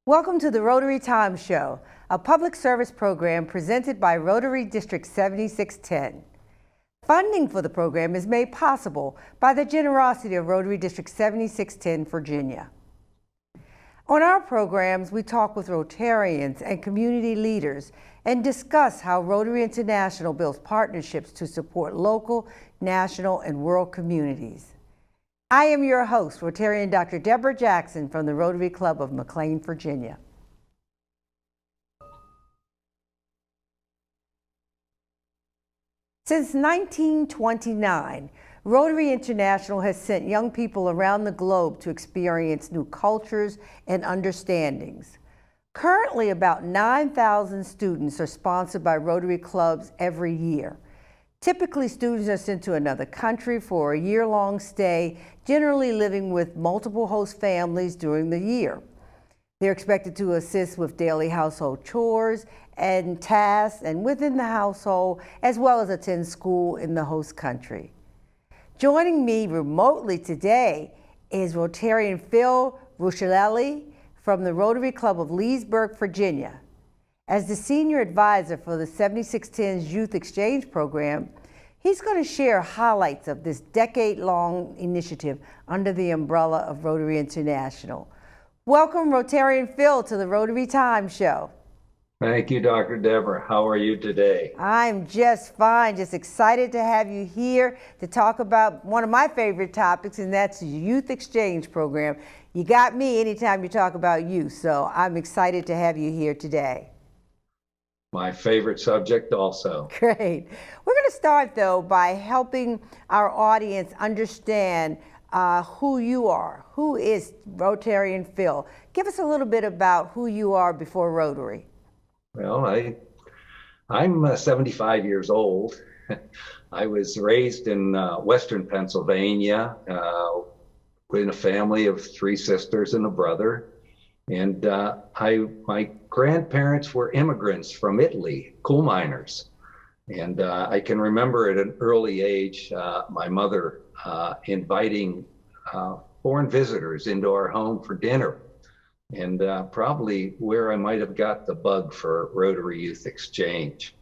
Welcome to the Rotary Time Show, a public service program presented by Rotary District 7610. Funding for the program is made possible by the generosity of Rotary District 7610, Virginia. On our programs, we talk with Rotarians and community leaders and discuss how Rotary International builds partnerships to support local, national, and world communities. I am your host, Rotarian Dr. Deborah Jackson from the Rotary Club of McLean, Virginia. Since 1929, Rotary International has sent young people around the globe to experience new cultures and understandings. Currently, about 9,000 students are sponsored by Rotary clubs every year. Typically, students are sent to another country for a year-long stay, generally living with multiple host families during the year. They're expected to assist with daily household chores and tasks and within the household, as well as attend school in the host country. Joining me remotely today is Rotarian Phil Rusciolelli from the Rotary Club of Leesburg, Virginia. As the senior advisor for the 7610's Youth Exchange Program, he's going to share highlights of this decade-long initiative under the umbrella of Rotary International. Welcome, Rotarian Phil, to the Rotary Time Show. Thank you, Dr. Deborah. How are you today? I'm just fine, just excited to have you here to talk about one of my favorite topics, and that's the Youth Exchange Program. You got me anytime you talk about youth, so I'm excited to have you here today. My favorite subject also. Great. We're going to start, though, by helping our audience understand who you are. Who is Rotarian Phil? Give us a little bit about who you are before Rotary. Well, I'm 75 years old. I was raised in Western Pennsylvania in a family of 3 sisters and a brother. And my grandparents were immigrants from Italy, coal miners. And I can remember at an early age, my mother inviting foreign visitors into our home for dinner. And probably where I might have got the bug for Rotary Youth Exchange.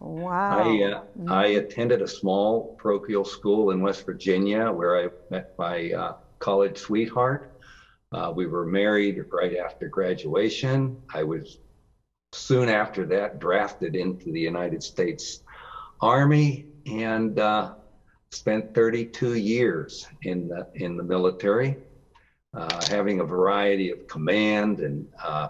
Wow. I attended a small parochial school in West Virginia where I met my college sweetheart. We were married right after graduation. I was soon after that drafted into the United States Army and spent 32 years in the military, having a variety of command and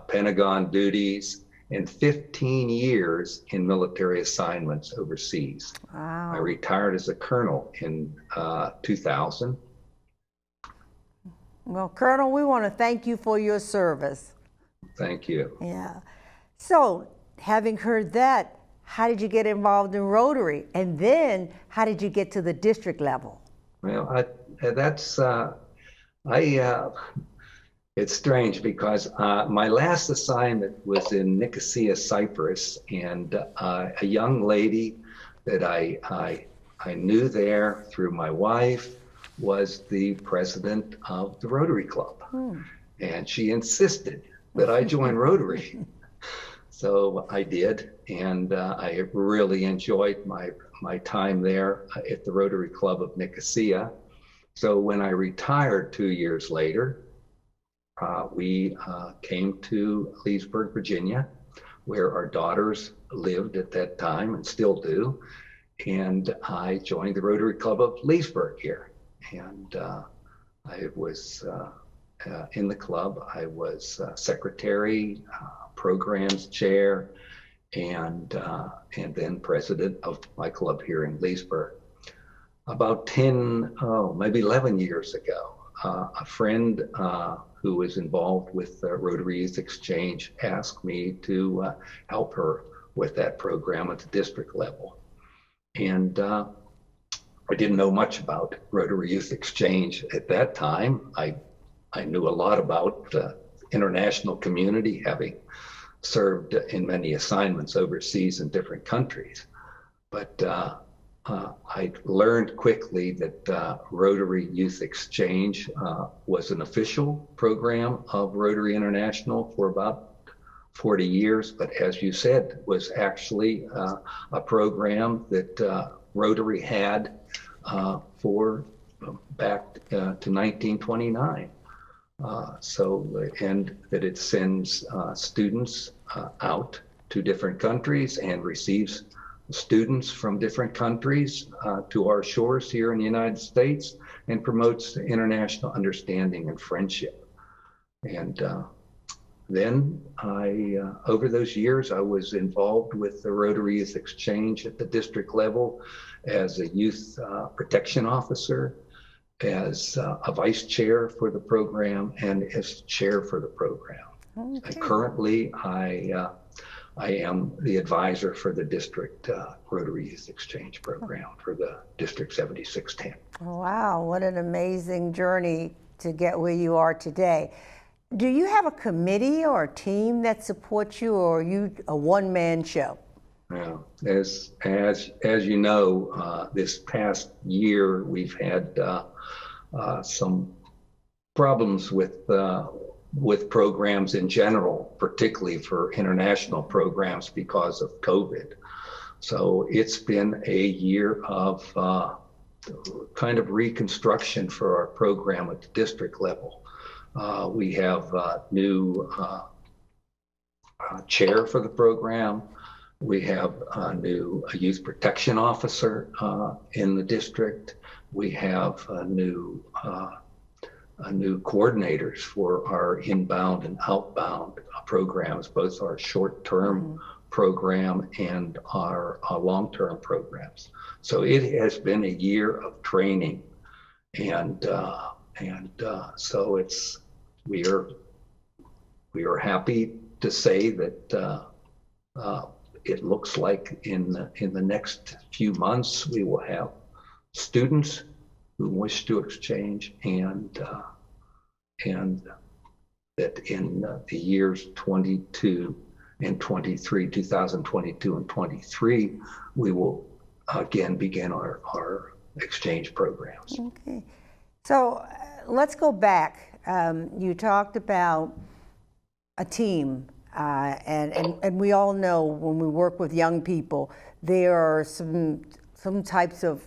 Pentagon duties, and 15 years in military assignments overseas. Wow. I retired as a colonel in 2000. Well, Colonel, we want to thank you for your service. Thank you. Yeah. So, having heard that, how did you get involved in Rotary? And then, how did you get to the district level? Well, it's strange because my last assignment was in Nicosia, Cyprus, and a young lady that I knew there through my wife was the president of the Rotary Club. And she insisted that I join Rotary. So I did, and I really enjoyed my time there at the Rotary Club of Nicosia. So when I retired 2 years later, we came to Leesburg, Virginia, where our daughters lived at that time and still do. And I joined the Rotary Club of Leesburg here. And I was in the club. I was secretary, programs chair, and then president of my club here in Leesburg. About maybe 11 years ago, a friend who was involved with Rotary Youth Exchange asked me to help her with that program at the district level. And I didn't know much about Rotary Youth Exchange at that time. I knew a lot about international community, having served in many assignments overseas in different countries. But I learned quickly that Rotary Youth Exchange was an official program of Rotary International for about 40 years, but as you said, was actually a program that Rotary had for back to 1929. And that it sends students out to different countries and receives students from different countries to our shores here in the United States and promotes international understanding and friendship. And then over those years, I was involved with the Rotary Youth Exchange at the district level as a youth protection officer, as a vice chair for the program, and as chair for the program. Okay. And currently, I am the advisor for the district Rotary Youth Exchange program for the District 7610. Wow, what an amazing journey to get where you are today. Do you have a committee or a team that supports you, or are you a one-man show? Yeah, as you know, this past year we've had some problems with programs in general, particularly for international programs because of COVID. So it's been a year of kind of reconstruction for our program at the district level. We have a new chair for the program. We have a new youth protection officer in the district. We have new coordinators for our inbound and outbound programs, both our short-term program and our long-term programs. So it has been a year of training, and so we are happy to say that it looks like in the next few months we will have students who wish to exchange, and that in the years 22 and 23, 2022 and 23, we will again begin our exchange programs. Okay, so let's go back. You talked about a team, and we all know when we work with young people, there are some types of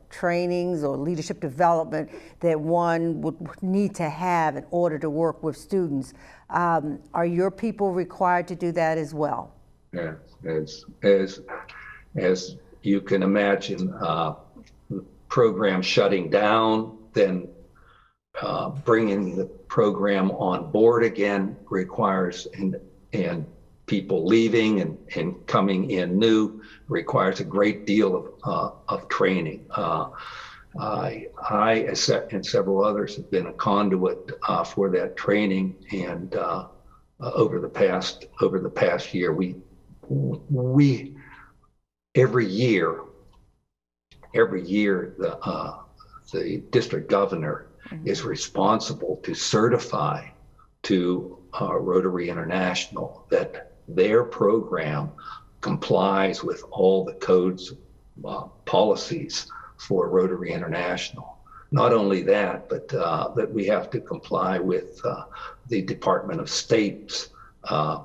trainings or leadership development that one would need to have in order to work with students. Are your people required to do that as well? Yeah, as you can imagine, the program shutting down, then bringing the program on board again requires, and people leaving and coming in new requires a great deal of training. I and several others have been a conduit for that training, and over the past year, we every year the district governor is responsible to certify to Rotary International that their program complies with all the codes, policies for Rotary International. Not only that, but that we have to comply with the Department of State's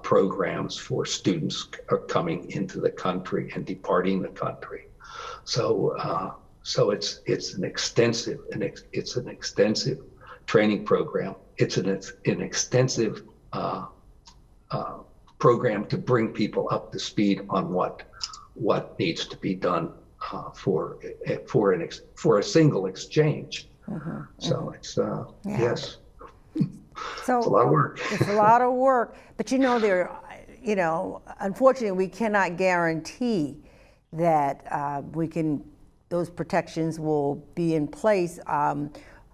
programs for students coming into the country and departing the country. So it's an extensive training program. It's an extensive program to bring people up to speed on what needs to be done for a single exchange. So it's yes. So it's a lot of work. It's a lot of work, but unfortunately, we cannot guarantee that those protections will be in place.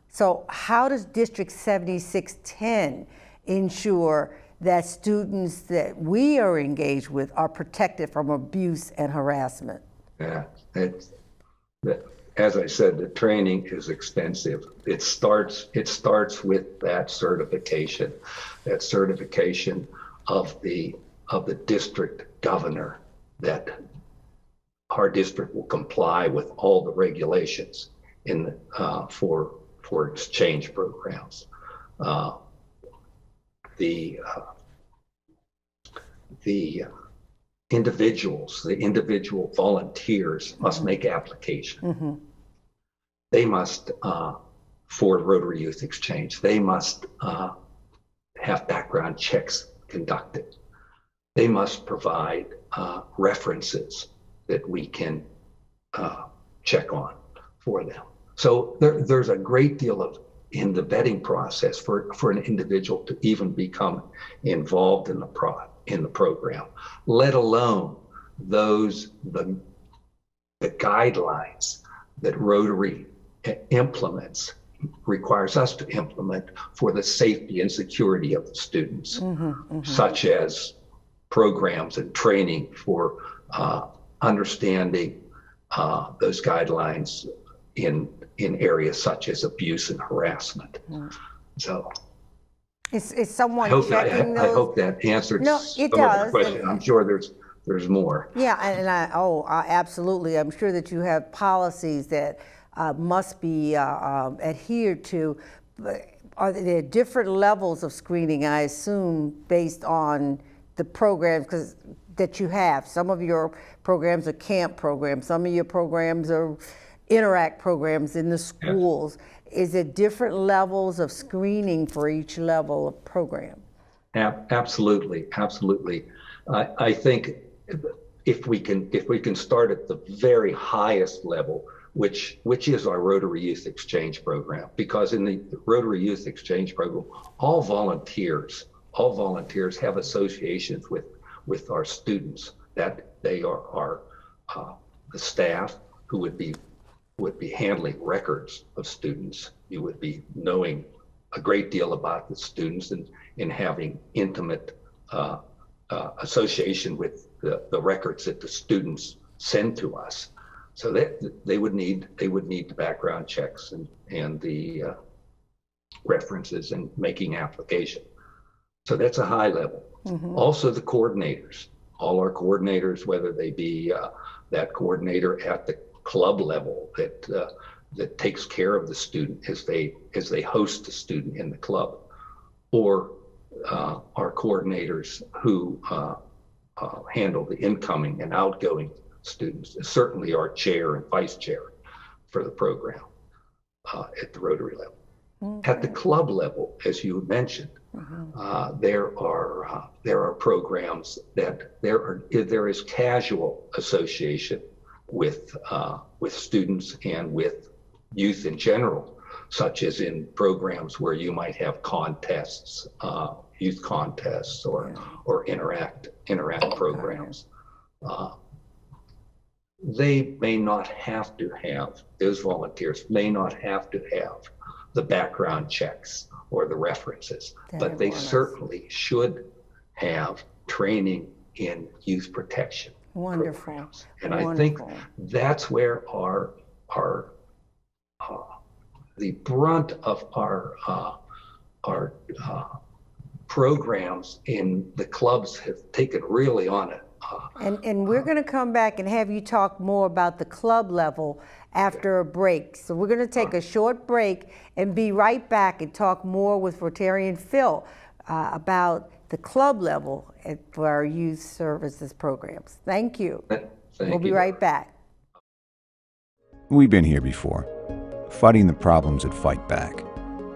So how does District 7610 ensure that students that we are engaged with are protected from abuse and harassment? Yeah, as I said, the training is extensive. It starts with that certification of the district governor that our district will comply with all the regulations for exchange programs. The individual volunteers must make application. They must, for Rotary Youth Exchange, they must have background checks conducted. They must provide references that we can check on for them. So there's a great deal in the vetting process for an individual to even become involved in the program, let alone the guidelines that Rotary requires us to implement for the safety and security of the students, such as programs and training for understanding those guidelines in areas such as abuse and harassment. So is someone checking those? I hope that answered some of the question. I'm sure there's more. Yeah, and absolutely. I'm sure that you have policies that must be adhered to. Are there different levels of screening, I assume, based on the programs that you have? Some of your programs are camp programs. Some of your programs are interact programs in the schools. Yes. Is it different levels of screening for each level of program? Absolutely. I think if we can start at the very highest level, which is our Rotary Youth Exchange program, because in the Rotary Youth Exchange program, all volunteers have associations with our students, that they are the staff who would be handling records of students. You would be knowing a great deal about the students and having intimate association with the records that the students send to us. So that they would need the background checks and the references and making application. So that's a high level. Also the coordinators, all our coordinators, whether they be that coordinator at the club level that takes care of the student as they host the student in the club, or our coordinators who handle the incoming and outgoing students, certainly our chair and vice chair for the program at the Rotary level. Okay. At the club level, as you mentioned, there are programs that there is casual association with students and with youth in general, such as in programs where you might have contests, youth contests, or interact programs. They may not have to have, those volunteers may not have to have the background checks or the references, but they certainly should have training in youth protection. Wonderful. Programs. And I think that's where the brunt of our programs in the clubs have taken really on it. And we're going to come back and have you talk more about the club level after a break. So we're going to take a short break and be right back and talk more with Rotarian Phil about the club level for our youth services programs. Thank you. We'll be right back. We've been here before, fighting the problems that fight back,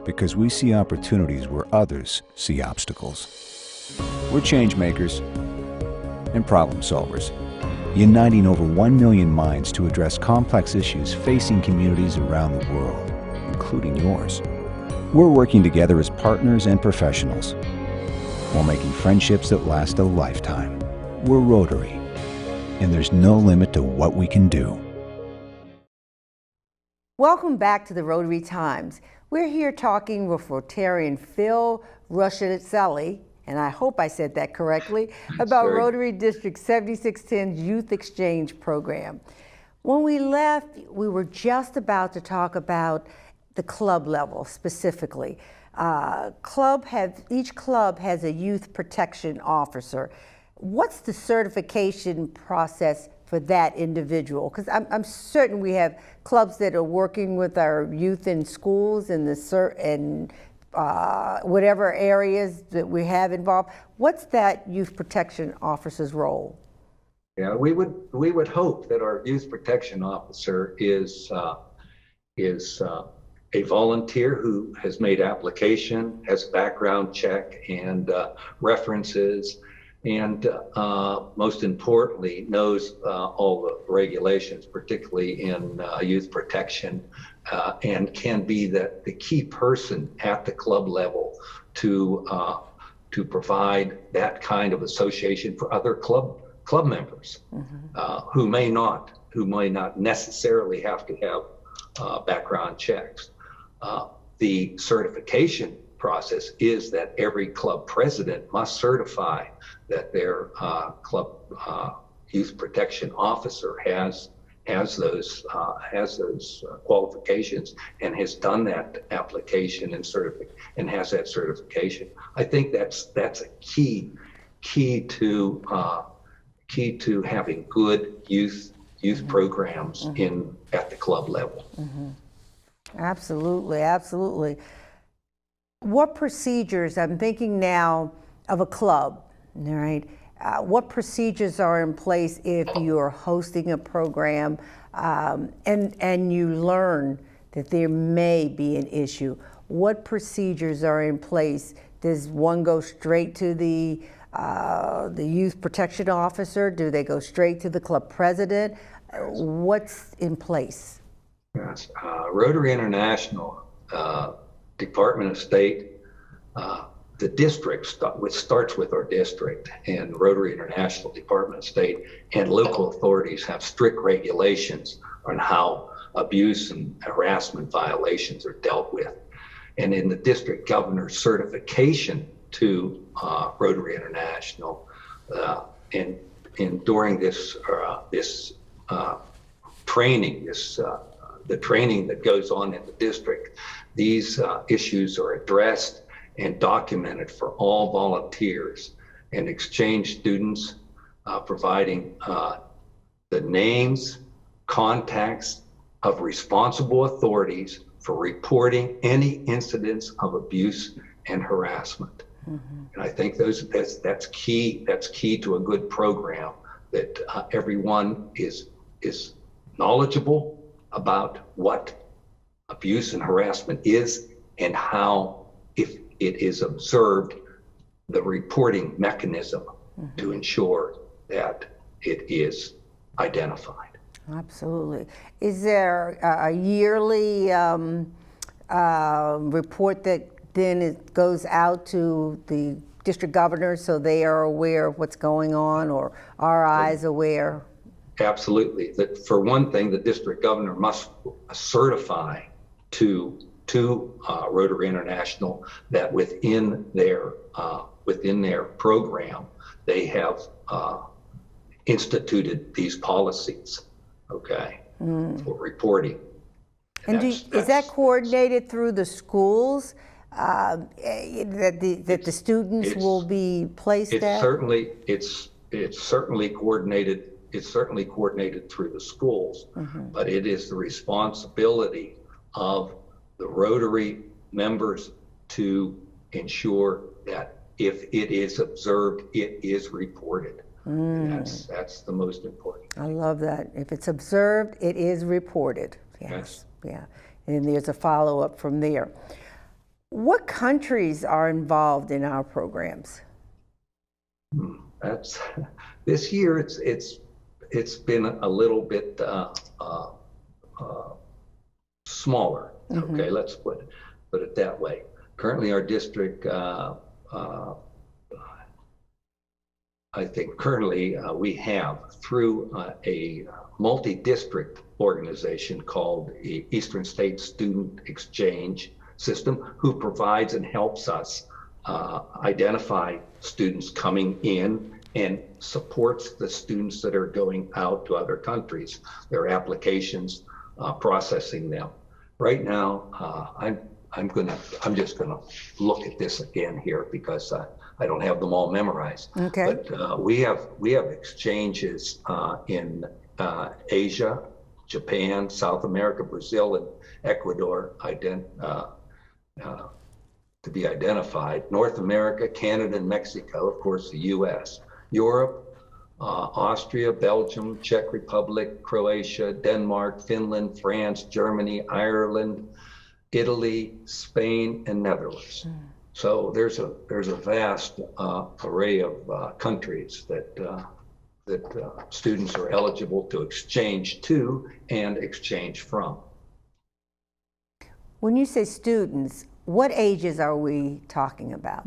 because we see opportunities where others see obstacles. We're change makers and problem solvers, uniting over 1 million minds to address complex issues facing communities around the world, including yours. We're working together as partners and professionals, while making friendships that last a lifetime. We're Rotary, and there's no limit to what we can do. Welcome back to the Rotary Times. We're here talking with Rotarian Phil Rusciolelli, and I hope I said that correctly, about Rotary District 7610's Youth Exchange Program. When we left, we were just about to talk about the club level specifically. Each club has a youth protection officer. What's the certification process for that individual? Because I'm certain we have clubs that are working with our youth in schools in whatever areas that we have involved. What's that youth protection officer's role? Yeah, we would hope that our youth protection officer is a volunteer who has made application, has background check and references, and most importantly, knows all the regulations, particularly in youth protection, and can be the key person at the club level to provide that kind of association for other club members who may not necessarily have to have background checks. The certification process is that every club president must certify that their club youth protection officer has those qualifications and has done that application and has that certification. I think that's a key to having good youth programs at the club level. Absolutely, absolutely. What procedures, I'm thinking now of a club, all right? What procedures are in place if you're hosting a program and you learn that there may be an issue? What procedures are in place? Does one go straight to the youth protection officer? Do they go straight to the club president? What's in place? Yes. Rotary International, Department of State, the district, which starts with our district, and Rotary International, Department of State, and local authorities have strict regulations on how abuse and harassment violations are dealt with. And in the district governor's certification to Rotary International, and during this training, the training that goes on in the district, these issues are addressed and documented for all volunteers and exchange students, providing the names, contacts of responsible authorities for reporting any incidents of abuse and harassment. And I think that's key to a good program, that everyone is knowledgeable about what abuse and harassment is and how, if it is observed, the reporting mechanism to ensure that it is identified. Absolutely. Is there a yearly report that then it goes out to the district governors so they are aware of what's going on, or our eyes aware? Absolutely. That, for one thing, the district governor must certify to Rotary International that within their program they have instituted these policies, okay, for reporting. And is that coordinated through the schools that the students will be placed at? It's certainly coordinated. It's certainly coordinated through the schools, but it is the responsibility of the Rotary members to ensure that if it is observed, it is reported. That's the most important. I love that. If it's observed, it is reported. Yes. Yeah. And there's a follow-up from there. What countries are involved in our programs? That's this year. It's been a little bit smaller. Okay, let's put it that way. Currently, our district, I think currently we have, through a multi-district organization called the Eastern State Student Exchange System, who provides and helps us identify students coming in and supports the students that are going out to other countries, their applications, processing them. Right now, I'm just gonna look at this again here because I don't have them all memorized. Okay. But we have exchanges in Asia, Japan, South America, Brazil, and Ecuador to be identified. North America, Canada, and Mexico, of course, the U.S., Europe, Austria, Belgium, Czech Republic, Croatia, Denmark, Finland, France, Germany, Ireland, Italy, Spain, and Netherlands. So there's a vast array of countries that students are eligible to exchange to and exchange from. When you say students, what ages are we talking about?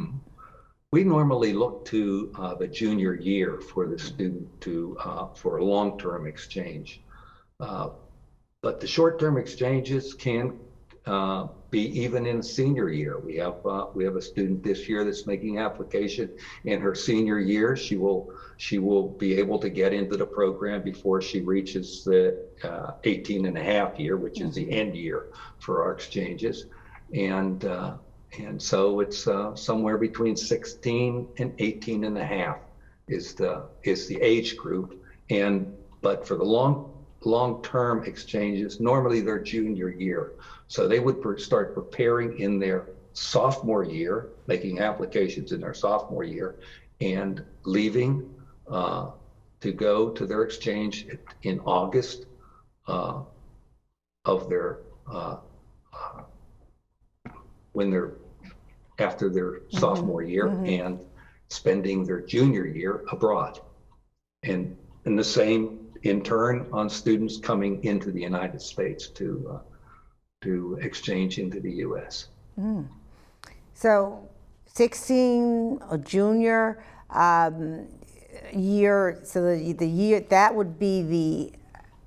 We normally look to the junior year for the student for a long-term exchange. But the short-term exchanges can be even in senior year. We have a student this year that's making application in her senior year. She will be able to get into the program before she reaches the 18 and a half year, which is the end year for our exchanges. And so it's somewhere between 16 and 18 and a half is the age group. But for the long-term exchanges, normally they're junior year. So they would start preparing in their sophomore year, making applications in their sophomore year, and leaving to go to their exchange in August of their after their sophomore year, and spending their junior year abroad. And the same in turn on students coming into the United States to exchange into the U.S. So 16, a junior year, so the year, that would be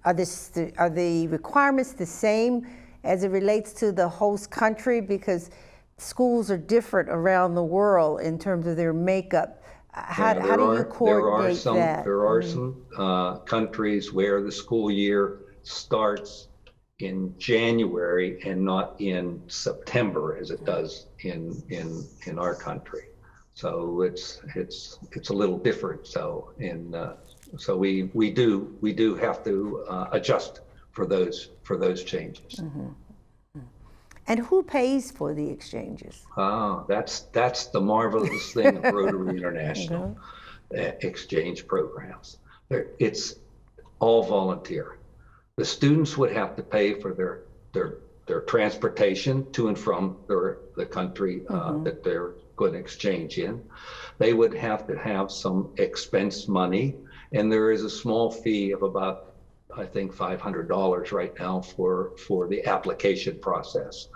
are the requirements the same as it relates to the host country? Because schools are different around the world in terms of their makeup. How do you coordinate that? There are some countries where the school year starts in January and not in September as it does in our country. So it's a little different. So we do have to adjust for those changes. And who pays for the exchanges? That's the marvelous thing of Rotary International exchange programs. It's all volunteer. The students would have to pay for their transportation to and from the country that they're going to exchange in. They would have to have some expense money, and there is a small fee of about, I think, $500 right now for the application process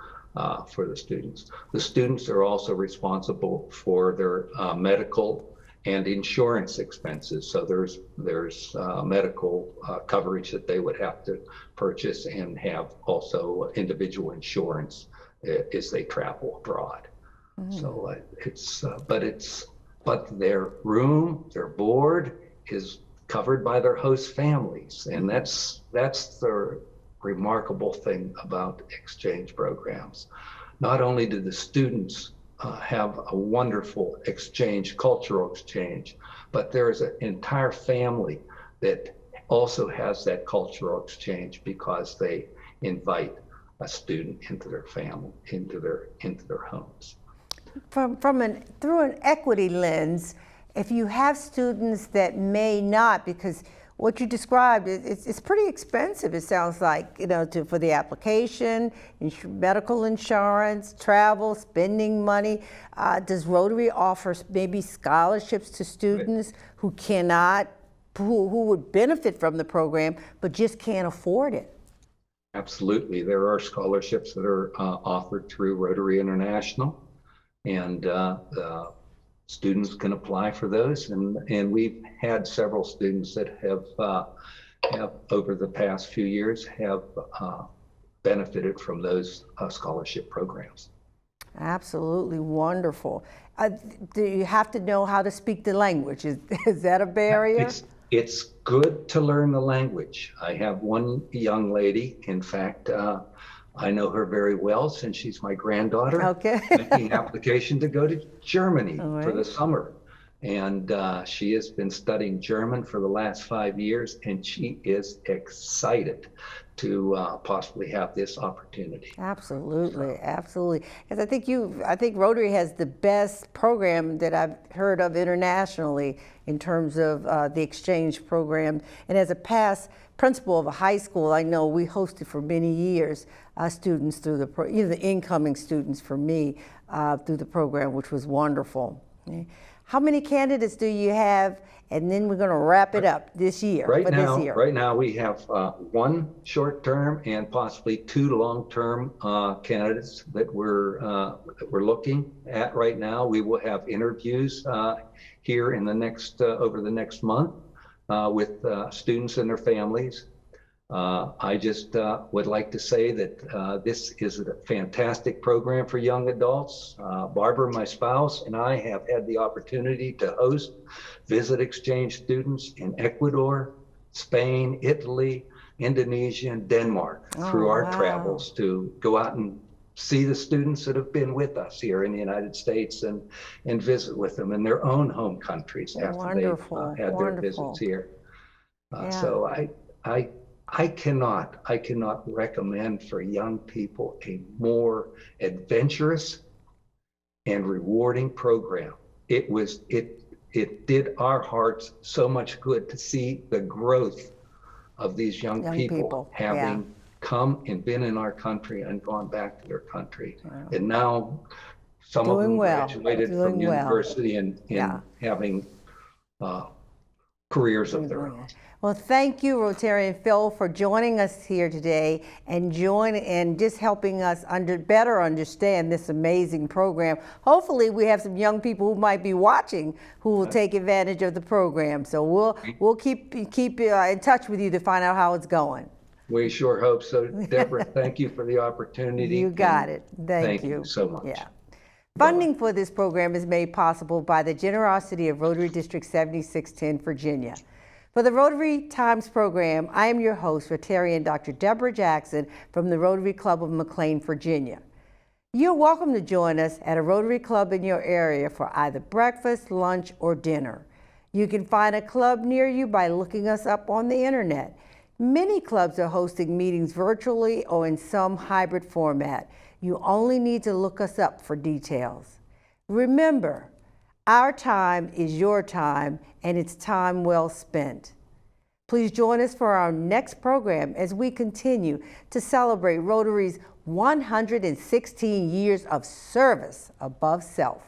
for the students. The students are also responsible for their medical and insurance expenses. So there's medical coverage that they would have to purchase, and have also individual insurance as they travel abroad. So but their room, their board is covered by their host families, and that's the remarkable thing about exchange programs. Not only do the students have a wonderful exchange, cultural exchange, but there is an entire family that also has that cultural exchange because they invite a student into their family, into their homes. Through an equity lens, if you have students that may not, because what you described, it's pretty expensive, it sounds like, for the application, medical insurance, travel, spending money. Does Rotary offer maybe scholarships to students who would benefit from the program, but just can't afford it? Absolutely. There are scholarships that are offered through Rotary International, and students can apply for those, and we've had several students that have over the past few years have benefited from those scholarship programs. Absolutely wonderful. Do you have to know how to speak the language? Is that a barrier? It's good to learn the language. I have one young lady, in fact, I know her very well since she's my granddaughter. Okay. Making application to go to Germany All for right. the summer. And she has been studying German for the last 5 years, and she is excited to possibly have this opportunity. Absolutely, absolutely. Because I think Rotary has the best program that I've heard of internationally in terms of the exchange program. And as a past principal of a high school, I know we hosted for many years students through the incoming students for me through the program, which was wonderful. Okay. How many candidates do you have? And then we're going to wrap it up this year. Right now we have one short-term and possibly 2 long-term candidates that we're looking at right now. We will have interviews here in the next over the next month with students and their families. I just would like to say that this is a fantastic program for young adults. Barbara, my spouse, and I have had the opportunity to host visit exchange students in Ecuador, Spain, Italy, Indonesia, and Denmark through our travels to go out and see the students that have been with us here in the United States and visit with them in their own home countries after they've had their visits here. So I cannot recommend for young people a more adventurous and rewarding program. It did our hearts so much good to see the growth of these young people having come and been in our country and gone back to their country. Wow. And now some of them graduated from university and having careers of their own. Well, thank you, Rotarian Phil, for joining us here today and just helping us better understand this amazing program. Hopefully, we have some young people who might be watching who will take advantage of the program. So we'll keep in touch with you to find out how it's going. We sure hope so, Deborah. Thank you for the opportunity. You got it. Thank you so much. Yeah. Funding for this program is made possible by the generosity of Rotary District 7610, Virginia. For the Rotary Times program, I am your host, Rotarian Dr. Deborah Jackson from the Rotary Club of McLean, Virginia. You're welcome to join us at a Rotary Club in your area for either breakfast, lunch, or dinner. You can find a club near you by looking us up on the internet. Many clubs are hosting meetings virtually or in some hybrid format. You only need to look us up for details. Remember, our time is your time, and it's time well spent. Please join us for our next program as we continue to celebrate Rotary's 116 years of service above self.